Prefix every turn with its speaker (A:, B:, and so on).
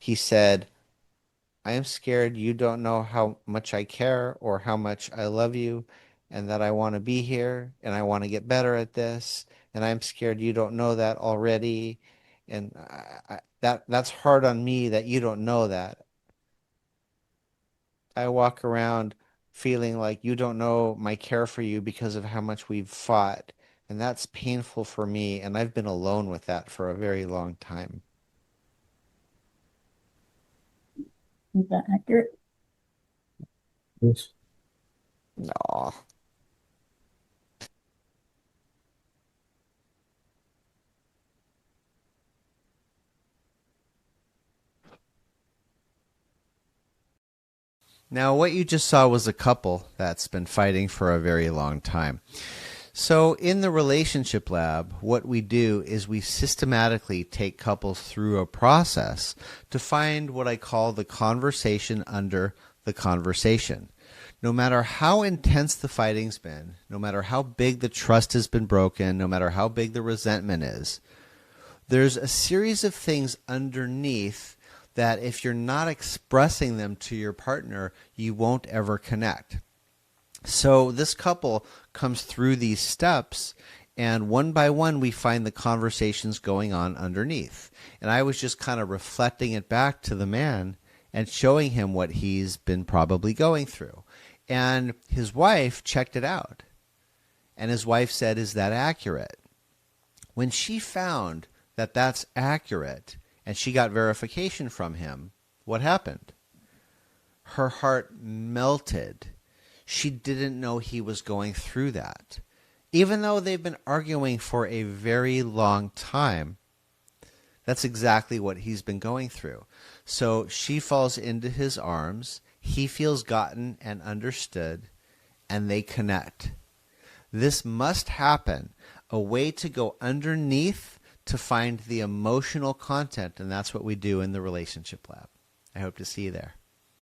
A: He said, I am scared you don't know how much I care or how much I love you and that I want to be here and I want to get better at this. And I'm scared you don't know that already. And that's hard on me that you don't know that. I walk around feeling like you don't know my care for you because of how much we've fought. And that's painful for me. And I've been alone with that for a very long time.
B: Is that accurate?
C: Yes.
A: No. Now, what you just saw was a couple that's been fighting for a very long time. So, in the relationship lab, what we do is we systematically take couples through a process to find what I call the conversation under the conversation. No matter how intense the fighting's been, no matter how big the trust has been broken, no matter how big the resentment is, there's a series of things underneath that if you're not expressing them to your partner, you won't ever connect. So this couple comes through these steps, and one by one, we find the conversations going on underneath. And I was just kind of reflecting it back to the man and showing him what he's been probably going through. And his wife checked it out. And his wife said, is that accurate? When she found that that's accurate and she got verification from him, what happened? Her heart melted. She didn't know he was going through that. Even though they've been arguing for a very long time, that's exactly what he's been going through. So she falls into his arms. He feels gotten and understood, and they connect. This must happen. A way to go underneath to find the emotional content, and that's what we do in the relationship lab. I hope to see you there.